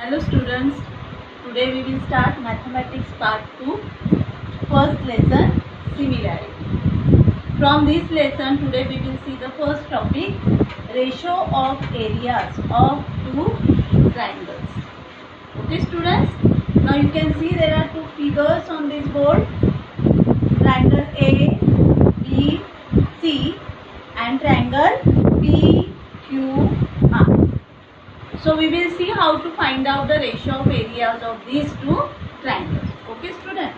Hello students, today we will start mathematics part 2, first lesson, similarity. From this lesson today we will see the first topic, ratio of areas of two triangles. Okay students, now you can see there are two figures on this board, triangle A, B, C and triangle P, Q, R. So we will see how to find out the ratio of areas of these two triangles. Okay student.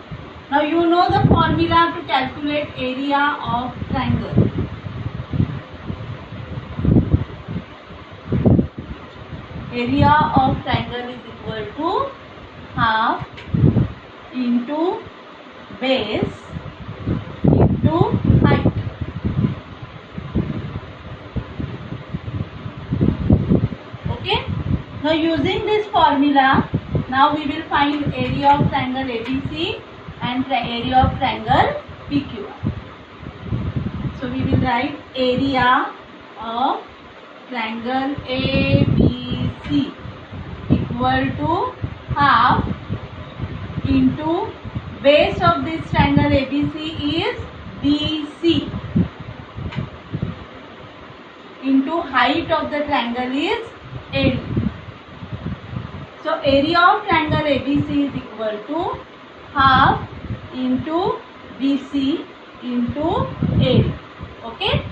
Now you know the formula to calculate area of triangle. Area of triangle is equal to half into base into height. Okay. Now using this formula, now we will find area of triangle ABC and area of triangle PQR. So we will write area of triangle ABC equal to half into base of this triangle ABC is BC into height of the triangle is AD. So area of triangle ABC is equal to half into BC into AD. Okay.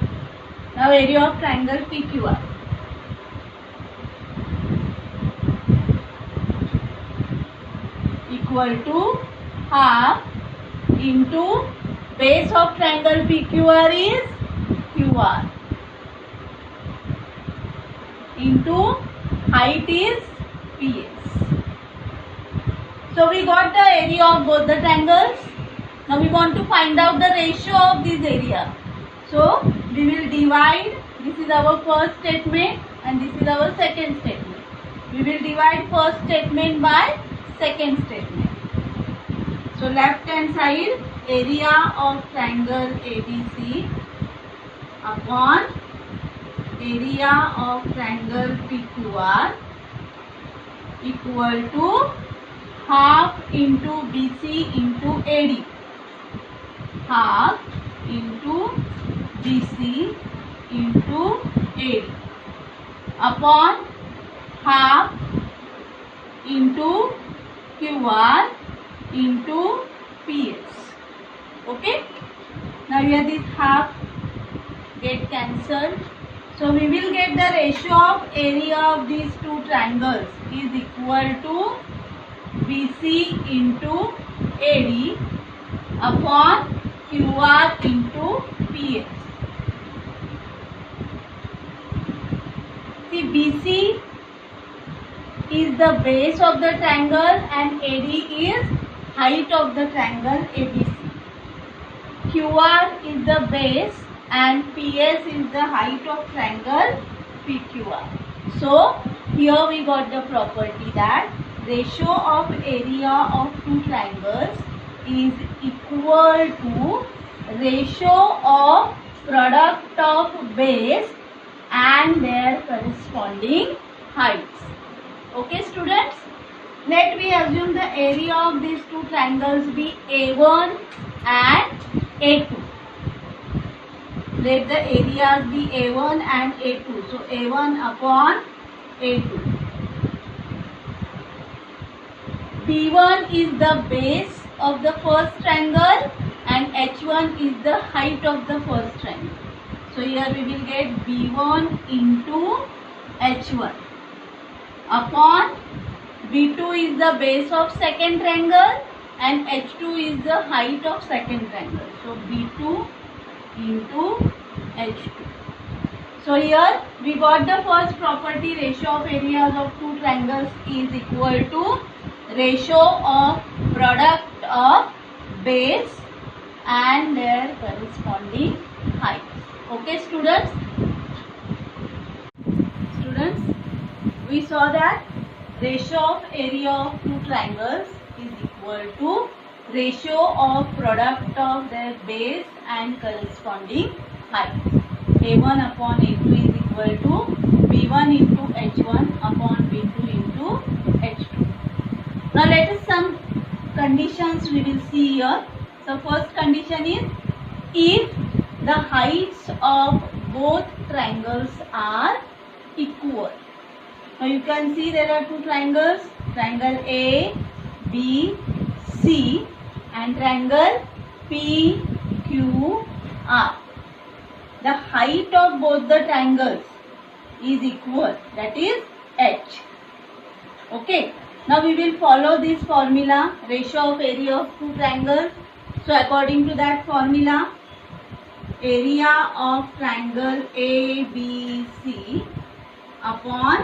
Now area of triangle PQR. Equal to half into base of triangle PQR is QR into height is PS. So we got the area of both the triangles. Now we want to find out the ratio of this area. So we will divide, this is our first statement and this is our second statement. We will divide first statement by second statement. So left hand side, area of triangle ABC upon area of triangle PQR equal to half into BC into AD. Half into BC into AD upon half into QR into PS. Okay. Now here this half get cancelled. So we will get the ratio of area of these two triangles is equal to BC into AD upon QR into PS. See, BC is the base of the triangle and AD is height of the triangle ABC. QR is the base and PS is the height of triangle PQR. So here we got the property that ratio of area of two triangles is equal to ratio of product of base and their corresponding heights. Okay students, let me assume the area of these two triangles be A1 and A2. Let the areas be A1 and A2. So A1 upon A2. B1 is the base of the first triangle and H1 is the height of the first triangle. So here we will get B1 into H1 upon B2 is the base of second triangle and H2 is the height of second triangle. So B2 into H2. So here we got the first property, ratio of areas of two triangles is equal to ratio of product of base and their corresponding heights. Okay students? Students, we saw that ratio of area of two triangles is equal to ratio of product of their base and corresponding height. A1 upon A2 is equal to B1 into H1 upon B2 into H2. conditions we will see here. So first condition is if the heights of both triangles are equal. Now you can see there are two triangles, triangle A, B, C and triangle P, Q, R. The height of both the triangles is equal, that is H. Okay. Now we will follow this formula, ratio of area of two triangles. So according to that formula, area of triangle ABC upon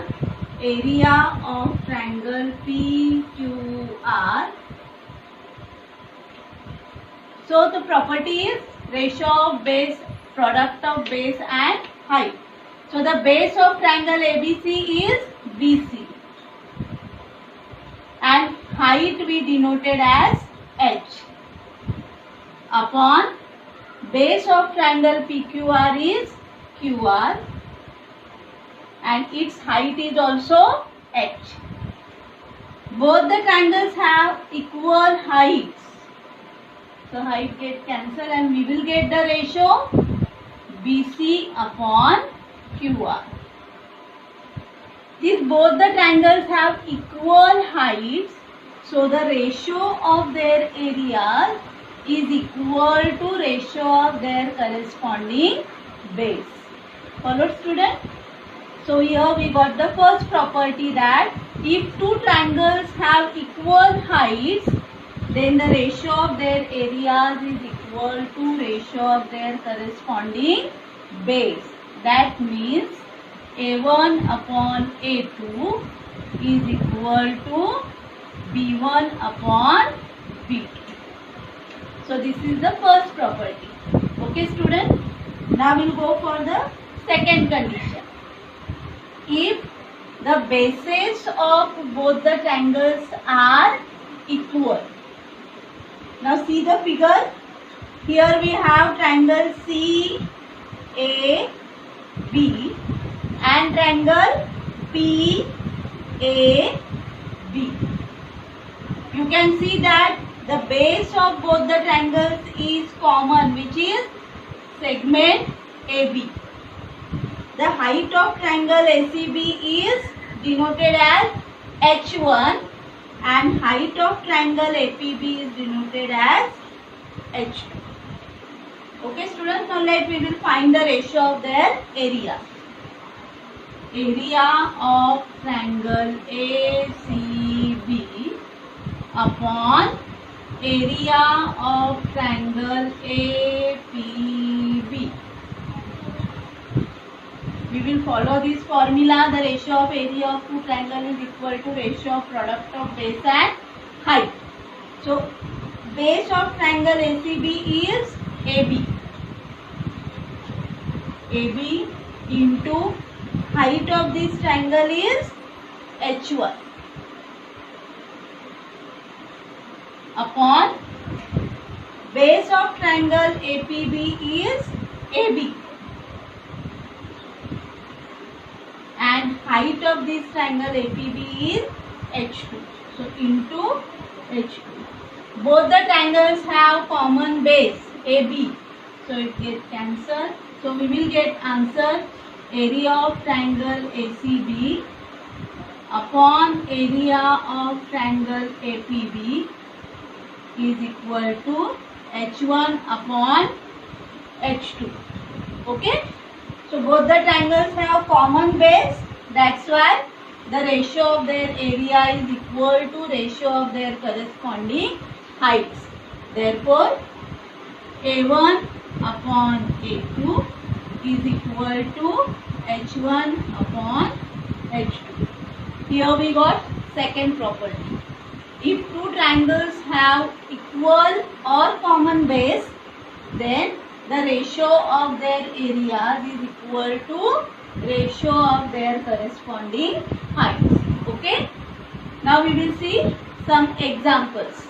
area of triangle PQR. So the property is ratio of base, product of base and height. So the base of triangle ABC is BC and height we denoted as H upon base of triangle PQR is QR and its height is also H. Both the triangles have equal heights. So height gets cancelled and we will get the ratio BC upon QR. If both the triangles have equal heights, so the ratio of their areas is equal to ratio of their corresponding base. Followed, student? So here we got the first property that if two triangles have equal heights, then the ratio of their areas is equal to ratio of their corresponding base. That means A1 upon A2 is equal to B1 upon B2. So this is the first property. Okay, student? Now we will go for the second condition. If the bases of both the triangles are equal. Now see the figure. Here we have triangle CAB and triangle PAB. You can see that the base of both the triangles is common, which is segment AB. The height of triangle ACB is denoted as H1 and height of triangle APB is denoted as H2. Okay, students, now we will find the ratio of their area. Area of triangle ACB upon area of triangle APB. We will follow this formula. The ratio of area of two triangles is equal to ratio of product of base and height. So base of triangle ACB is AB. AB into height of this triangle is H1 upon base of triangle APB is AB and height of this triangle APB is H2. So into H2. Both the triangles have common base AB. So it gets cancelled. So we will get answer area of triangle ACB upon area of triangle APB is equal to H1 upon H2. Okay. So both the triangles have common base. That's why the ratio of their area is equal to ratio of their corresponding heights. Therefore, A1 upon A2 is equal to H1 upon H2. Here we got second property. If two triangles have equal or common base, then the ratio of their areas is equal to ratio of their corresponding heights. Okay. Now we will see some examples.